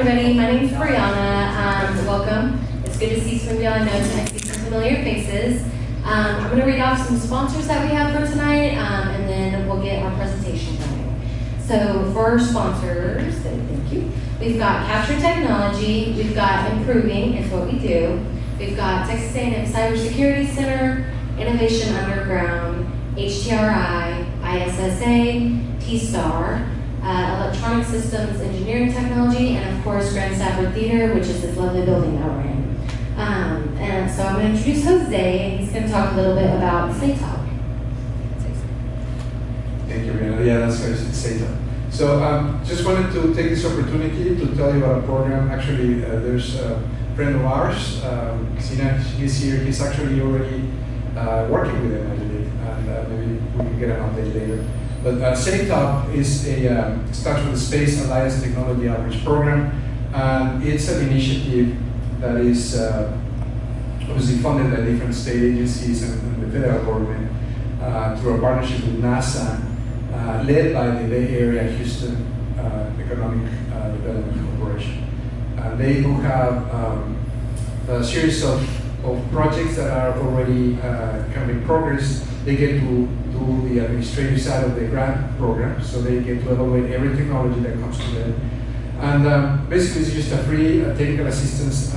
everybody. My name is Brianna. Welcome. It's good to see some of y'all I know tonight. See some familiar faces. I'm going to read off some sponsors that we have for tonight, and then we'll get our presentation going. So for our sponsors, thank you. We've got Capture Technology. We've got Improving, it's what we do. We've got Texas A&M Cybersecurity Center, Innovation Underground, HTRI, ISSA, T-STAR, Electronic Systems Engineering Technology, and of course Grand Stafford Theater, which is this lovely building that we're in. And so I'm going to introduce Jose, and he's going to talk a little bit about SATOP. Thank you, Brianna. Yeah, that's very SATOP. So just wanted to take this opportunity to tell you about a program. Actually, there's a friend of ours, Sina, he's here. He's actually already working with them, I believe, and maybe we can get an update later. But SATOP is starts with the Space Alliance Technology Outreach Program. It's an initiative that is obviously funded by different state agencies and the federal government through a partnership with NASA, led by the Bay Area Houston Economic Development Corporation. They do have a series of projects that are already kind of in progress. They get to do the administrative side of the grant program, so they get to evaluate every technology that comes to them. And basically it's just a free technical assistance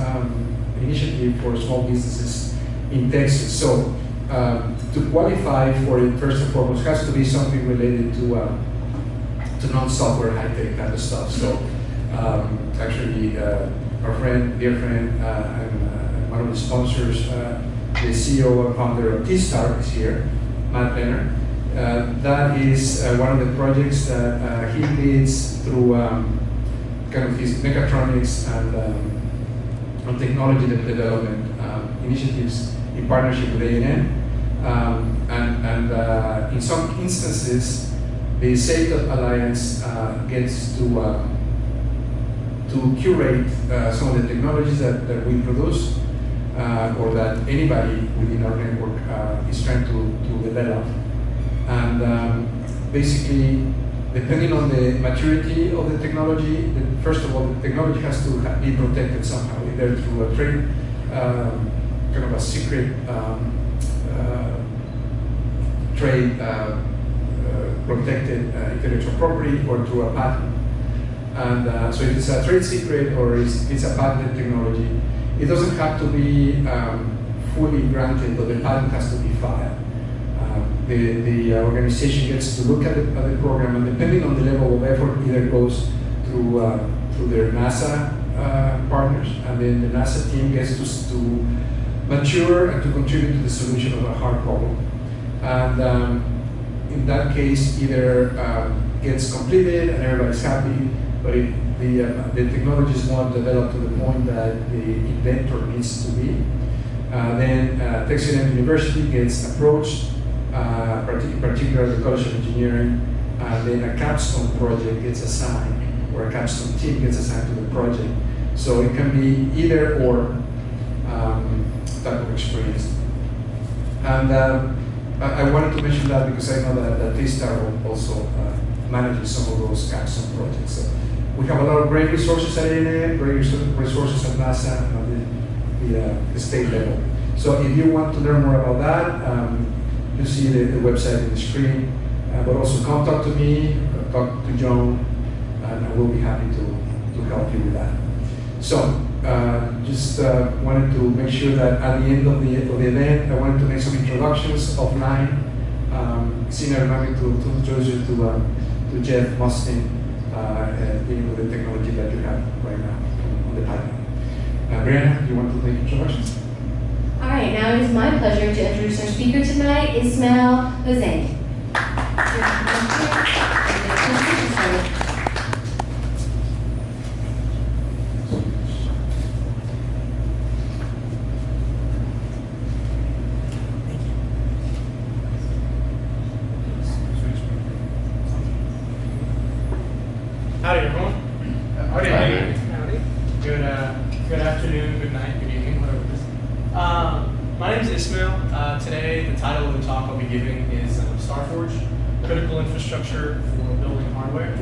initiative for small businesses in Texas. So to qualify for it, first and foremost, has to be something related to non-software, high-tech type of stuff. So actually our friend, dear friend, and one of the sponsors, the CEO and founder of T-STAR is here, Matt Leonard. That is one of the projects that he leads through kind of his mechatronics and technology development initiatives in partnership with A&M. And in some instances, the SATOP Alliance gets to curate some of the technologies that we produce or that anybody within our network is trying to develop. And basically, depending on the maturity of the technology, first of all, the technology has to be protected somehow, either through a trade, kind of a secret trade protected intellectual property, or through a patent. And so if it's a trade secret or it's a patented technology, it doesn't have to be fully granted, but the patent has to be filed. The organization gets to look at the program, and depending on the level of effort, either goes through their NASA partners, and then the NASA team gets to mature and to contribute to the solution of a hard problem. And in that case, either gets completed and everybody's happy, but if the technology is not developed to the point that the inventor needs to be, then Texas A&M University gets approached, particularly the College of Engineering, and then a capstone project gets assigned, or a capstone team gets assigned to the project. So it can be either or type of experience. And I wanted to mention that because I know that T-STAR also manages some of those capstone projects. So we have a lot of great resources at A&M, great resources at NASA, and at the state level. So if you want to learn more about that, you see the website on the screen, but also come talk to me, talk to Joan, and I will be happy to help you with that. So just wanted to make sure that at the end of the event, I wanted to make some introductions offline. Senior reminded to introduce you to Jeff Mustin, dealing with the technology that you have right now on the pipeline. Brianna, you want to make introductions? All right, now it is my pleasure to introduce our speaker tonight, Ismail Hossein. Howdy, everyone. Howdy. Howdy. Good afternoon, good night, good evening, whatever it is. My name is Ismail. Today, the title of the talk I'll be giving is StarForge, Critical Infrastructure for Building Hardware.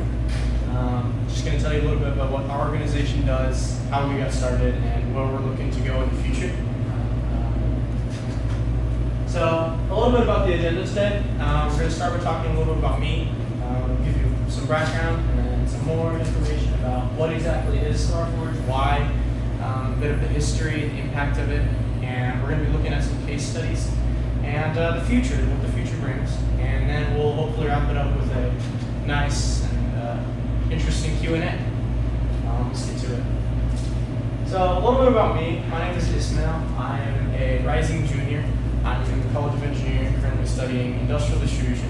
just going to tell you a little bit about what our organization does, how we got started, and where we're looking to go in the future. So a little bit about the agenda today. We're going to start by talking a little bit about me, give you some background, and then some more information about what exactly is StarForge, why, a bit of the history, the impact of it, and we're going to be looking at some case studies and the future, what the future brings. And then we'll hopefully wrap it up with a nice and interesting Q&A. Let's get to it. So a little bit about me. My name is Ismail. I am a rising junior. I'm in the College of Engineering, currently studying industrial distribution.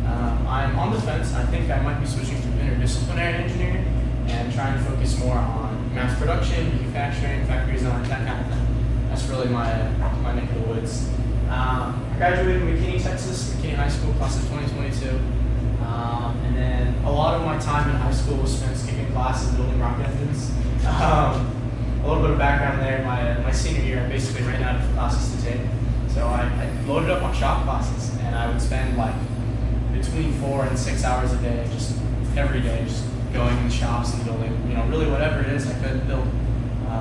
I'm on the fence. I think I might be switching to interdisciplinary engineering and trying to focus more on mass production, manufacturing, factory design, that kind of thing. That's really my neck of the woods. I graduated from McKinney, Texas, McKinney High School, class of 2022. And then a lot of my time in high school was spent skipping classes building rocket engines. A little bit of background there. My senior year, I basically ran out of classes to take. So I loaded up on shop classes, and I would spend like between 4 and 6 hours a day, just every day, just going in shops and building, really whatever it is I could build.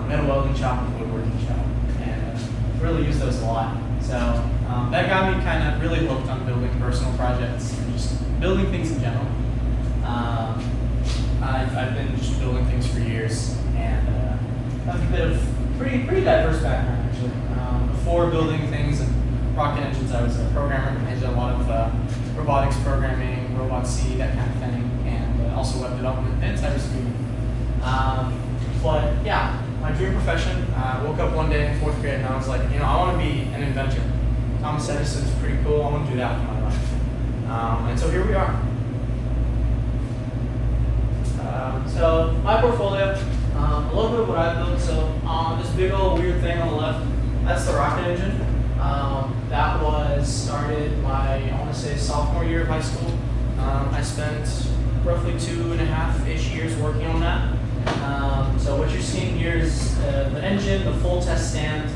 Metal welding shop and woodworking shop, and really used those a lot. So that got me kind of really hooked on building personal projects and just building things in general. I've been just building things for years, and I have a bit of pretty diverse background actually. Before building things and rocket engines, I was a programmer. I did a lot of robotics programming, Robot C, that kind of thing, and also web development and cybersecurity. But yeah, my dream profession, I woke up one day in 4th grade and I was like, I want to be an inventor. Thomas Edison is pretty cool, I want to do that for my life. And so here we are. So my portfolio, a little bit of what I built. So this big old weird thing on the left, that's the rocket engine. That was started my, I want to say, sophomore year of high school. I spent roughly 2.5-ish years working on that. So what you're seeing here is the engine, the full test stand,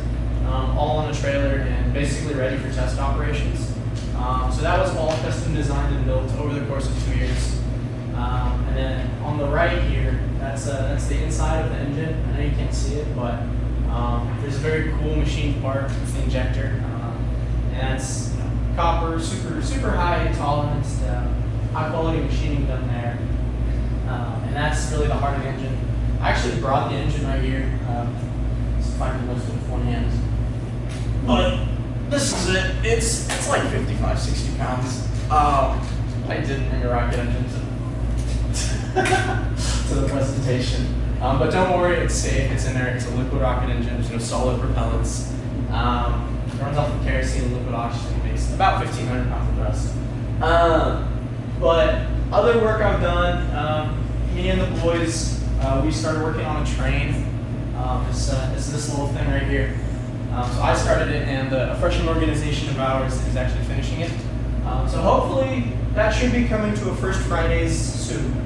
all on a trailer and basically ready for test operations. So that was all custom designed and built over the course of 2 years. And then on the right here, that's the inside of the engine. I know you can't see it, but there's a very cool machined part. It's the injector, and it's copper, super high tolerance, high quality machining done there. And that's really the heart of the engine. I actually brought the engine right here. If I can lift it with one hand. But this is it. It's like 55, 60 pounds. I didn't bring a rocket engine to the presentation. But don't worry, it's safe. It's in there. It's a liquid rocket engine. There's no solid propellants. It runs off of kerosene and liquid oxygen. Makes about 1,500 pounds of thrust. But other work I've done, me and the boys, we started working on a train. It's this little thing right here. So I started it, and a freshman organization of ours is actually finishing it. So hopefully that should be coming to a First Fridays soon.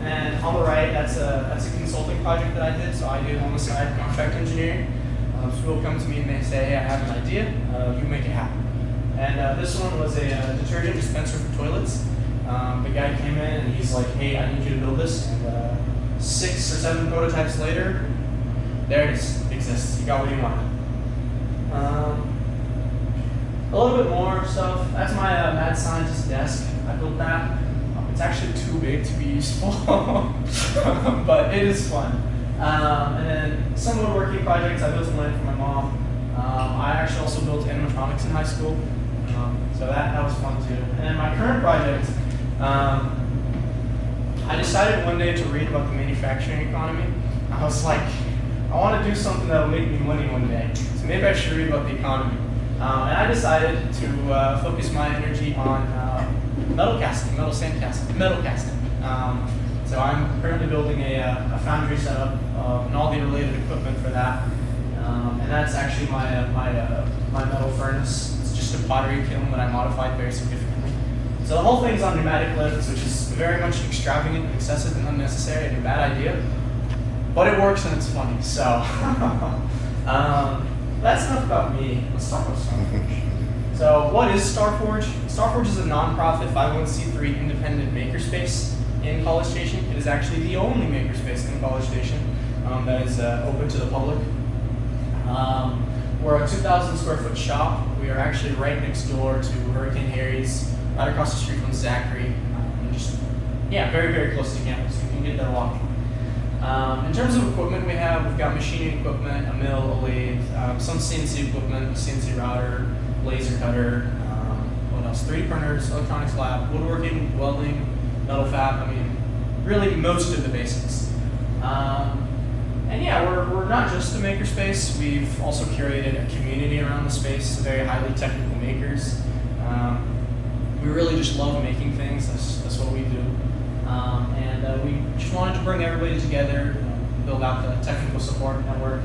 And on the right, that's a consulting project that I did. So I do on the side contract engineering. So people will come to me and they say, hey, I have an idea. You make it happen. And this one was a detergent dispenser for toilets. The guy came in and he's like, hey, I need you to build this. And 6 or 7 prototypes later, there it is. It exists. You got what you wanted. A little bit more stuff. That's my mad scientist desk. I built that. It's actually too big to be useful, but it is fun. And then some woodworking projects. I built some land for my mom. I actually also built animatronics in high school, so that was fun too. And then my current project, I decided one day to read about the manufacturing economy. I was like, I want to do something that will make me money one day, so maybe I should read about the economy. And I decided to focus my energy on metal casting, metal sand casting, metal casting. So I'm currently building a foundry setup and all the related equipment for that. And that's actually my metal furnace. It's just a pottery kiln that I modified very significantly. So the whole thing's on pneumatic lifts, which is very much extravagant and excessive and unnecessary and a bad idea. But it works and it's funny, so. That's enough about me. Let's talk about StarForge. So what is StarForge? StarForge is a non-profit 501c3 independent makerspace. in College Station. It is actually the only makerspace in College Station that is open to the public. We're a 2,000 square foot shop. We are actually right next door to Hurricane Harry's, right across the street from Zachary. Very, very close to campus. You can get there walking. In terms of equipment we've got machining equipment, a mill, a lathe, some CNC equipment, CNC router, laser cutter, what else? 3D printers, electronics lab, woodworking, welding, metal fab. I mean, really most of the basics. We're not just a makerspace. We've also curated a community around the space, very highly technical makers. We really just love making things. That's what we do. We just wanted to bring everybody together, build out the technical support network.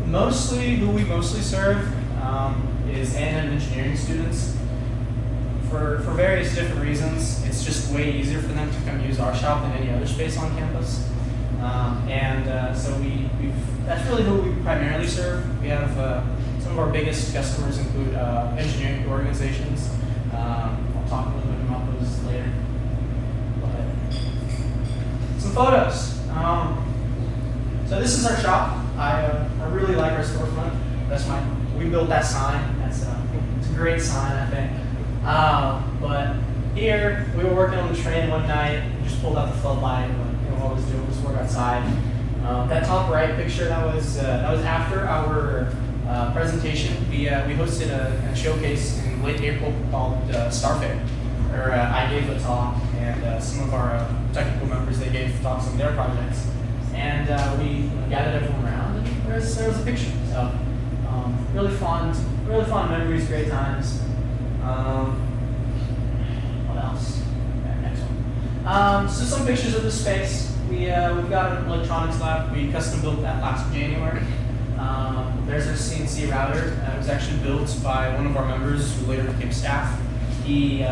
Who we mostly serve is A&M engineering students. For various different reasons, it's just way easier for them to come use our shop than any other space on campus. That's really who we primarily serve. We have some of our biggest customers include engineering organizations. I'll talk a little bit about those later. Some photos. So this is our shop. I really like our storefront. We built that sign. It's a great sign, I think. But here we were working on the train one night. We just pulled out the floodlight. What I was doing was work outside. That top right picture, that was after our presentation. We hosted a showcase in late April called Star Fair, where I gave a talk, and some of our technical members, they gave talks on their projects, and we gathered everyone around, and there was a picture. So really fun memories, great times. What else? Okay, next one. So some pictures of the space. We've got an electronics lab. We custom built that last January. There's our CNC router. It was actually built by one of our members who later became staff. He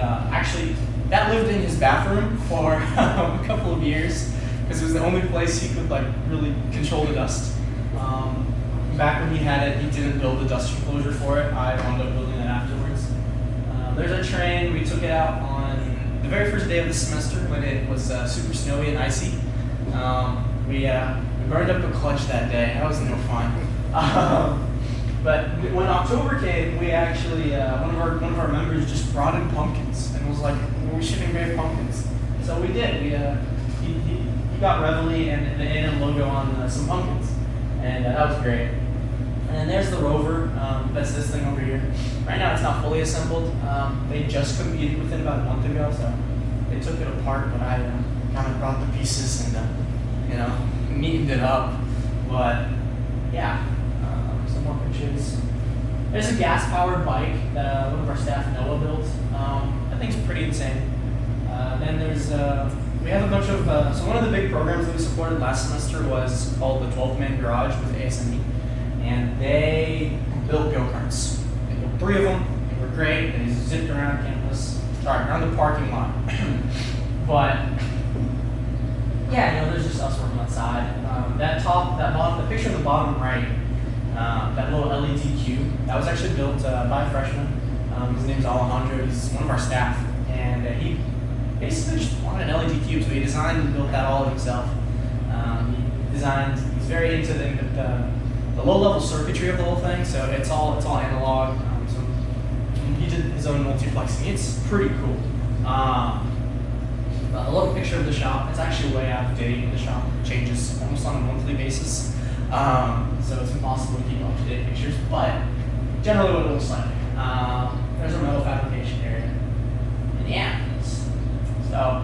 that lived in his bathroom for a couple of years because it was the only place he could really control the dust. Back when he had it, he didn't build the dust enclosure for it. I wound up building it afterwards. There's our train. We took it out on the very first day of the semester when it was super snowy and icy. We burned up a clutch that day. That was no fun. But when October came, we actually one of our members just brought in pumpkins and was like, "We're shipping great pumpkins." So we did. He got Reveille and the A&M logo on some pumpkins, and that was great. And there's the rover. That's this thing over here. Right now, it's not fully assembled. They just completed with it about a month ago, so they took it apart. But I kind of brought the pieces and neatened it up. But yeah, some more pictures. There's a gas-powered bike that one of our staff, Noah, built. That thing's pretty insane. Then there's we have a bunch of so one of the big programs that we supported last semester was called the 12-Man Garage with ASME, and they built go-karts. They built 3 of them. They were great. They zipped around campus, around the parking lot. But yeah, there's just us working outside. The picture on the bottom right, that little LED cube, that was actually built by a freshman. His name's Alejandro. He's one of our staff, and he basically just wanted an LED cube, so he designed and built that all himself. He's very into the low-level circuitry of the whole thing, so it's all analog. So he did his own multiplexing. It's pretty cool. I love a picture of the shop. It's actually way out of date. The shop changes almost on a monthly basis, so it's impossible to keep up-to-date pictures, but generally what it looks like. There's a metal fabrication area. And yeah, so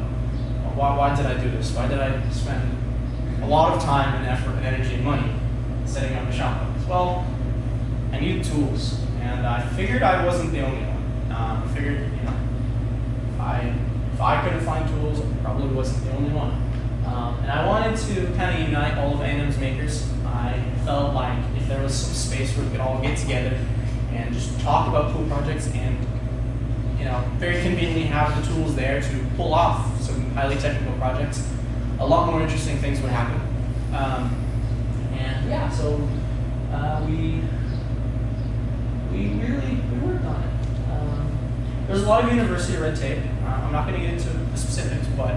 why did I do this? Why did I spend a lot of time and effort and energy and money setting up a shop like this? Well, I needed tools, and I figured I wasn't the only one. I figured, if I couldn't find tools, I probably wasn't the only one. And I wanted to kind of unite all of A&M's makers. I felt like if there was some space where we could all get together and just talk about cool projects and, very conveniently have the tools there to pull off some highly technical projects, a lot more interesting things would happen. So we worked on it. There's a lot of university red tape. I'm not going to get into the specifics, but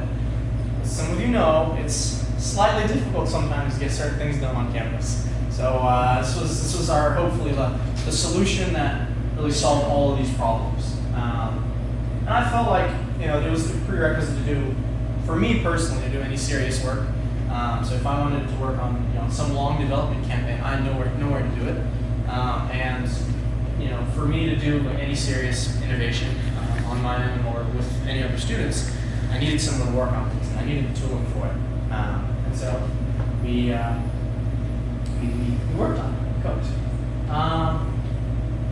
as some of you know, it's slightly difficult sometimes to get certain things done on campus. So this was our, hopefully, the solution that really solved all of these problems. And I felt like, it was a prerequisite to do, for me personally, to do any serious work. So if I wanted to work on, some long development campaign, I know where to do it. And for me to do any serious innovation on my own or with any other students, I needed someone to work on things, and I needed the tooling for it. And so we worked on it, code.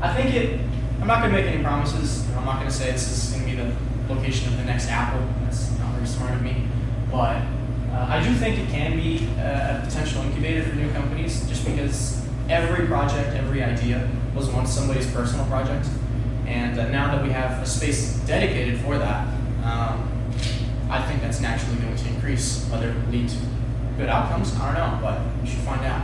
I think I'm not going to make any promises. I'm not going to say this is going to be the location of the next Apple. That's not very smart of me. But I do think it can be a potential incubator for new companies, just because every project, every idea was once somebody's personal project. And now that we have a space dedicated for that, I think that's naturally going to increase. Whether it will lead to good outcomes, I don't know, but we should find out.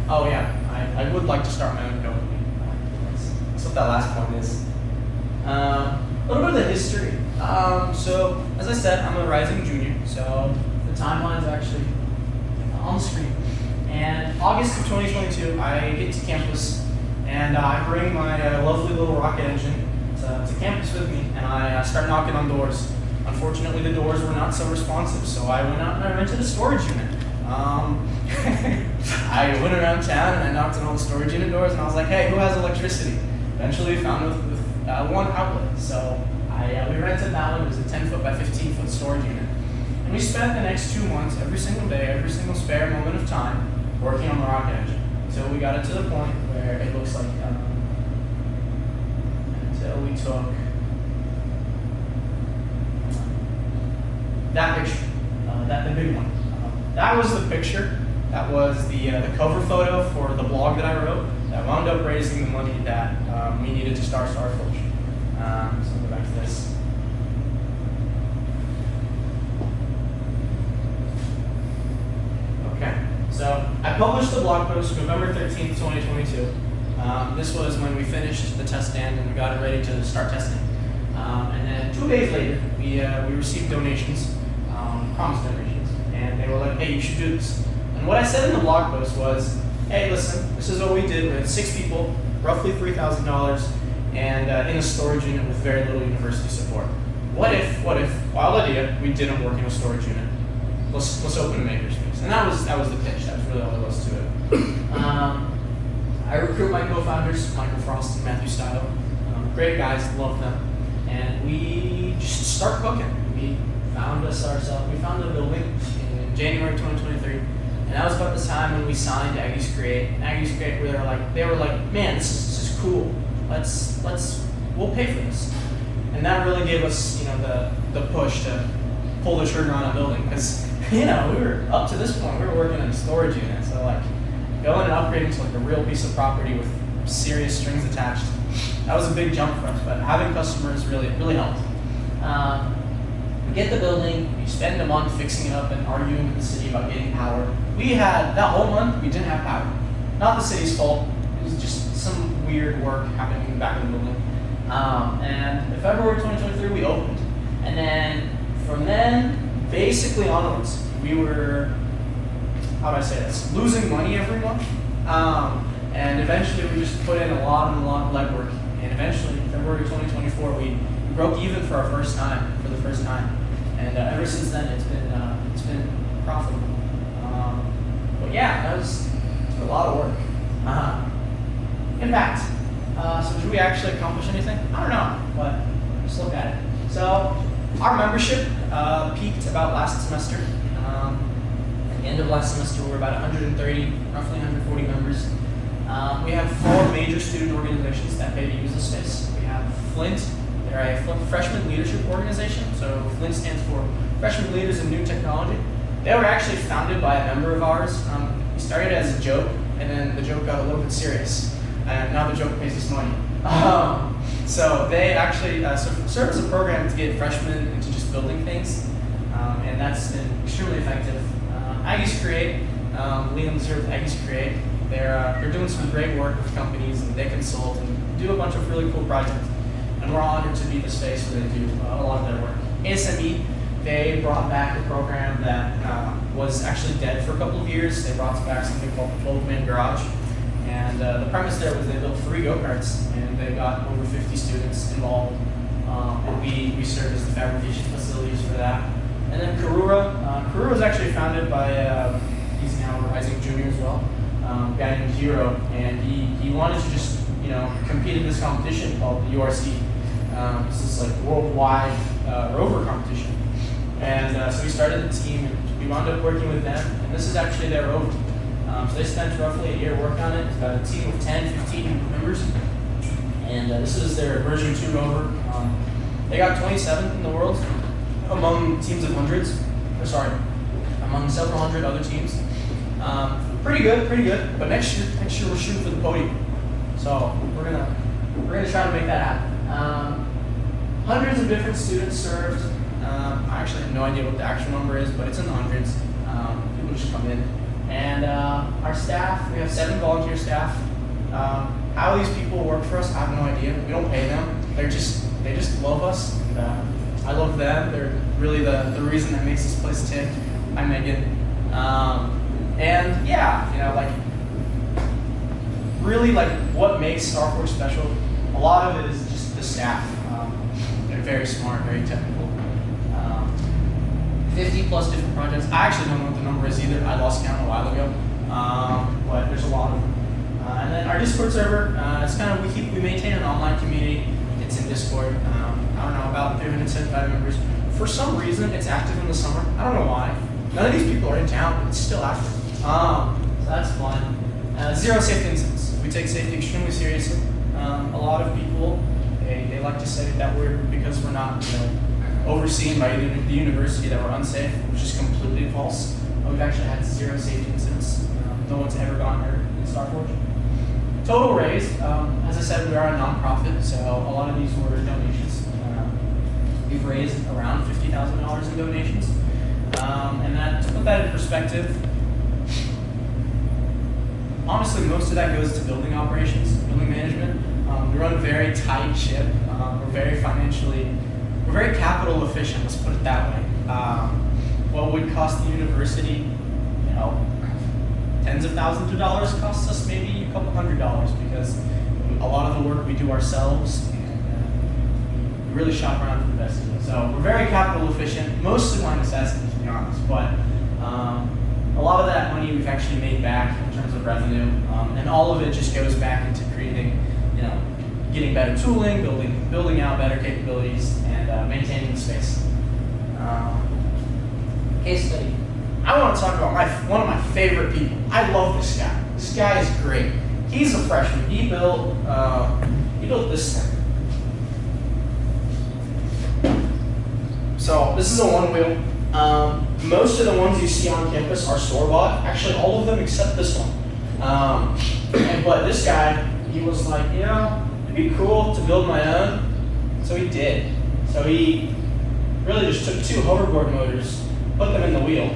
Oh yeah, I would like to start my own company. That's what that last point is. A little bit of the history. So, as I said, I'm a rising junior, so the timeline's actually on the screen. And August of 2022, I get to campus, and I bring my lovely little rocket engine to campus with me, and I start knocking on doors. Unfortunately, the doors were not so responsive, so I went out and I rented a storage unit. I went around town and I knocked on all the storage unit doors, and I was like, hey, who has electricity? Eventually, we found with one outlet, so we rented that one. It was a 10-foot by 15-foot storage unit. And we spent the next 2 months, every single day, every single spare moment of time, working on the rocket engine until we got it to the point where it looks like, until we took that picture, the big one. That was the picture. That was the cover photo for the blog that I wrote that wound up raising the money that we needed to start Forge. So I'll go back to this. Okay, so I published the blog post November 13th, 2022. This was when we finished the test stand and we got it ready to start testing. And then 2 days later, we received donations, promised donations, and they were like, hey, you should do this. And what I said in the blog post was, hey, listen, this is what we did. We had 6 people, roughly $3,000, and in a storage unit with very little university support. What if, wild idea, we didn't work in a storage unit? Let's open a makerspace. And that was the pitch. That was really all there was to it. I recruit my co-founders, Michael Frost and Matthew Stilo. Great guys, love them. And we just start cooking. We found the building in January 2023. And that was about the time when we signed Aggies Create. And Aggies Create, they were like, man, this is cool. We'll pay for this. And that really gave us, the push to pull the trigger on a building, because, we were up to this point, we were working in a storage unit, so going and upgrading to a real piece of property with serious strings attached, that was a big jump for us. But having customers really helped. We get the building, we spend a month fixing it up and arguing with the city about getting power. We had, that whole month, we didn't have power. Not the city's fault, it was just some weird work happening in the back of the building. And in February 2023, we opened. And then, from then, basically onwards, we were, how do I say this, losing money every month. And eventually, we just put in a lot of legwork. And eventually, February 2024, we broke even for the first time. And ever since then, it's been profitable. But yeah, that was a lot of work. Impact. So did we actually accomplish anything? I don't know, but just look at it. So our membership peaked about last semester. At the end of last semester, we were about 130, roughly 140 members. We have 4 major student organizations that pay to use the space. We have Flint. They're a freshman leadership organization. So Flint stands for Freshman Leaders in New Technology. They were actually founded by a member of ours. We started as a joke, and then the joke got a little bit serious. And now the joke pays us money. So they actually serve as a program to get freshmen into just building things, and that's been extremely effective. Aggies Create, Liam serves Aggies Create. They're doing some great work with companies, and they consult and do a bunch of really cool projects. and we're honored to be the space where they do a lot of their work. ASME, they brought back a program that was actually dead for a couple of years. They brought back something called the 12-man garage. And the premise there was they built 3 go-karts, and they got over 50 students involved. And we served as the fabrication facilities for that. And then Karura. Karura was actually founded by, he's now a rising junior as well, a guy named Hiro. And he wanted to just, compete in this competition called the URC. This is like worldwide rover competition. And so we started the team, and we wound up working with them. And this is actually their rover. So they spent roughly a year working on it. It's about a team of 10, 15 members. And this is their version 2 rover. They got 27th in the world among teams of hundreds. Among several hundred other teams. Pretty good. But next year we're shooting for the podium. So we're gonna try to make that happen. Hundreds of different students served. I actually have no idea what the actual number is, but it's in the hundreds. People just come in. And our staff, we have 7 volunteer staff. How these people work for us, I have no idea. We don't pay them. They just love us. And, I love them. They're really the reason that makes this place tick. Hi, Megan. And yeah, really what makes Star Forge special, a lot of it is just the staff. They're very smart, very technical. 50 plus different projects. I actually don't know what the number is either. I lost count a while ago, but there's a lot of them. And then our Discord server, it's kind of, we maintain an online community. It's in Discord. I don't know, about 375 members. For some reason, it's active in the summer. I don't know why. None of these people are in town, but it's still active. So that's fun. 0 safety incidents. We take safety extremely seriously. A lot of people, they like to say that we're, because we're not, overseen by the university, that we're unsafe, which is completely false. We've actually had 0 safety incidents. No one's ever gotten hurt in Star Forge. Total raise, as I said, we are a nonprofit, so a lot of these were donations. We've raised around $50,000 in donations. And that, to put that in perspective, honestly, most of that goes to building operations, building management. We run a very tight ship. We're very capital efficient, let's put it that way. What would cost the university, tens of thousands of dollars, costs us maybe a couple $100, because a lot of the work we do ourselves, and we really shop around for the best deal. So we're very capital efficient, mostly on necessity, to be honest, but a lot of that money we've actually made back in terms of revenue, and all of it just goes back into creating, getting better tooling, building out better capabilities, and maintaining the space. Case study. I want to talk about one of my favorite people. I love this guy. This guy is great. He's a freshman. He built this thing. So this is a one-wheel. Most of the ones you see on campus are store-bought. Actually, all of them except this one. But this guy, he was like, it'd be cool to build my own. So he did. So he really just took 2 hoverboard motors, put them in the wheel.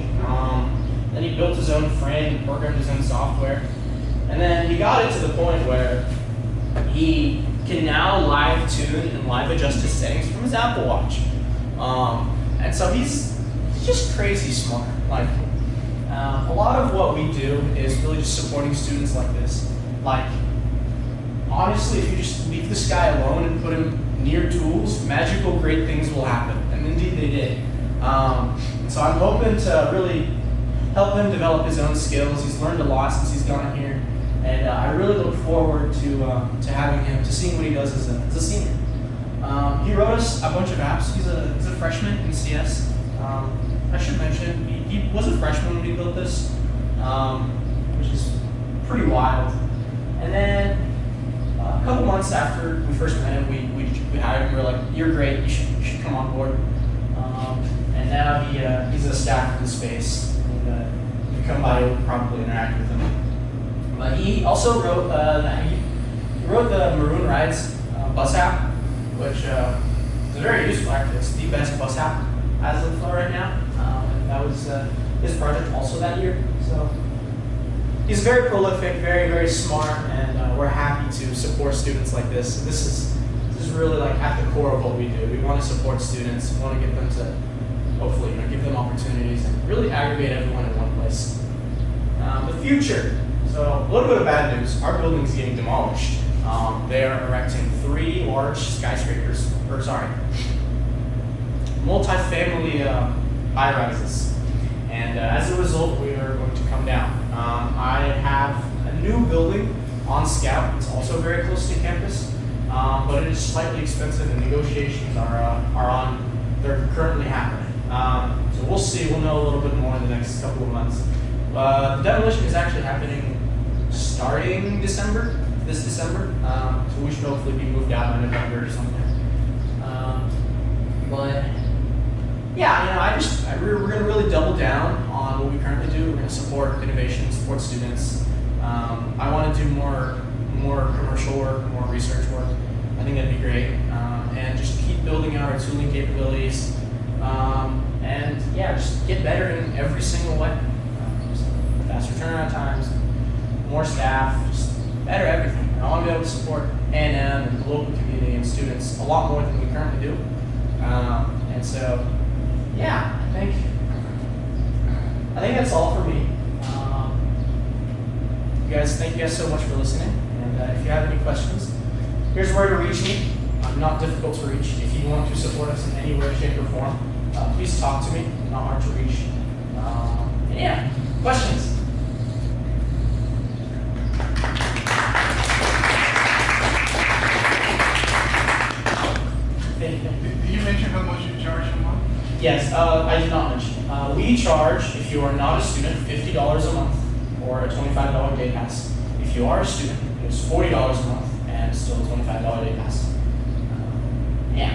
Then he built his own frame, programmed his own software. And then he got it to the point where he can now live tune and live adjust his settings from his Apple Watch. And so he's just crazy smart. A lot of what we do is really just supporting students like this. Honestly, if you just leave this guy alone and put him near tools, magical great things will happen. And indeed they did. So I'm hoping to really help him develop his own skills. He's learned a lot since he's gotten here. And I really look forward to having him, to seeing what he does as a senior. He wrote us a bunch of apps. He's a freshman in CS. I should mention, he was a freshman when he built this, which is pretty wild. And then a couple months after we first met him, we hired him. We were like, "You're great. You should come on board." And now he's a staff in the space. And you come by, you'll probably interact with him. But he also wrote the Maroon Rides bus app, which is very useful. Actually, it's the best bus app as of right now. And that was his project also that year. So he's very prolific, very, very smart, and we're happy to support students like this. This is really like at the core of what we do. We want to support students. We want to get them to hopefully give them opportunities and really aggregate everyone in one place. The future. So a little bit of bad news. Our building's getting demolished. They are erecting 3 large skyscrapers, multi-family high-rises. And as a result, we are going to come down. I have a new building on scout. It's also very close to campus, but it is slightly expensive, and negotiations they're currently happening. So we'll see. We'll know a little bit more in the next couple of months. The demolition is actually happening starting this December. So we should hopefully be moved out by November or something. But yeah, we're going to really double down on what we currently do. We're going to support innovation, support students. I want to do more commercial work, more research work. I think that'd be great. And just keep building out our tooling capabilities. And yeah, just get better in every single way. Faster turnaround times, more staff, just better everything. And I want to be able to support A&M and the local community and students a lot more than we currently do. And so, yeah, I think that's all for me. Thank you guys so much for listening. And if you have any questions, here's where to reach me. I'm not difficult to reach. If you want to support us in any way, shape, or form, please talk to me. I'm not hard to reach. And yeah, questions? Did you mention how much you charge a month? Yes, I did not mention. We charge, if you are not a student, $50 a month or a $25 day pass. If you are a student, it's $40 a month and still a $25 day pass. Yeah.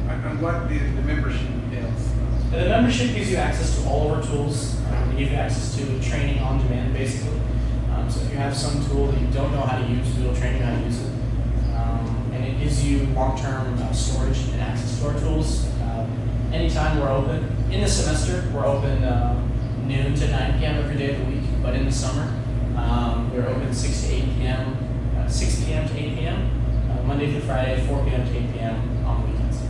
And what the membership entails? The membership gives you access to all of our tools. They give you access to training on demand, basically. So if you have some tool that you don't know how to use, we'll train you how to use it. And it gives you long-term storage and access to our tools. Anytime we're open. In the semester, we're open noon to 9 p.m. every day of the week. But in the summer, we're open 6 to 8 p.m., 6 p.m. to 8 p.m., Monday through Friday, 4 p.m. to 8 p.m. on weekends.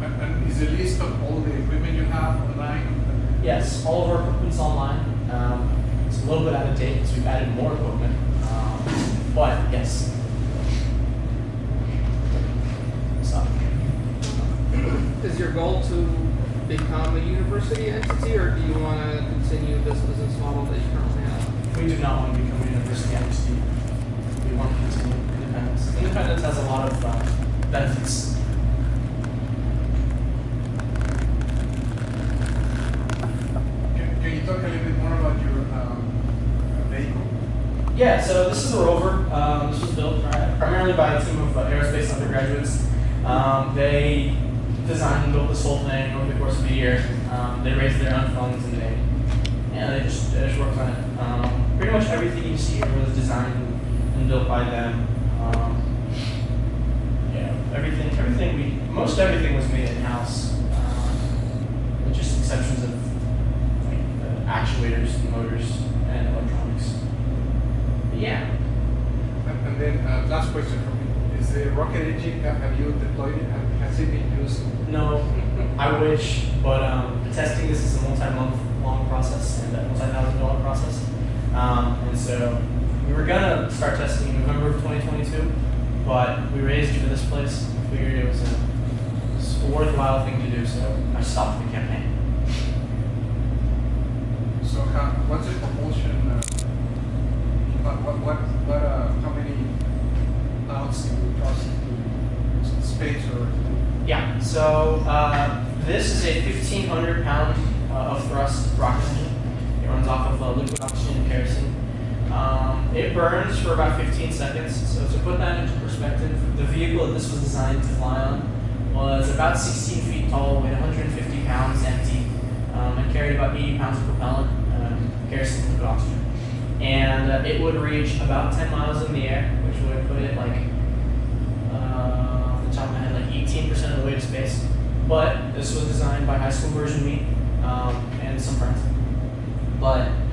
And is the list of all the equipment you have online? Yes, all of our equipment's online. It's a little bit out of date because we've added more equipment. But yes. So. Is your goal to become a university entity, or do you want to continue this business model that you currently have? We do not want to become a university entity. We want to continue independence. Independence has a lot of benefits. Can you talk a little bit more about your vehicle? Yeah, so this is a rover. This was built primarily by a team of aerospace undergraduates. They designed and built this whole thing over the course of a year. They raised their own funds and they just worked on it. Pretty much everything you see here was designed and built by them. Most everything was made in-house, with just exceptions of like the actuators, motors, and electronics. But yeah. And then last question from me. Is the rocket engine, have you deployed it? Has it been used? No, I wish, but the testing, this is a multi-month long process and a multi-$1,000 process. And so we were gonna start testing in November of 2022, but we raised for this place. We figured it was a worthwhile thing to do, so I stopped the campaign. So what's the propulsion? How many pounds do you toss into space or? Yeah, so this is a 1,500 pound of thrust rocket engine. It runs off of liquid oxygen and kerosene. It burns for about 15 seconds. So to put that into perspective, the vehicle that this was designed to fly on was about 16 feet tall, weighed 150 pounds empty, and carried about 80 pounds of propellant, kerosene and liquid oxygen. And it would reach about 10 miles in the air, which would put it like, off the top of my head, like 18% of the way to space. But this was designed by high school version me and some friends. But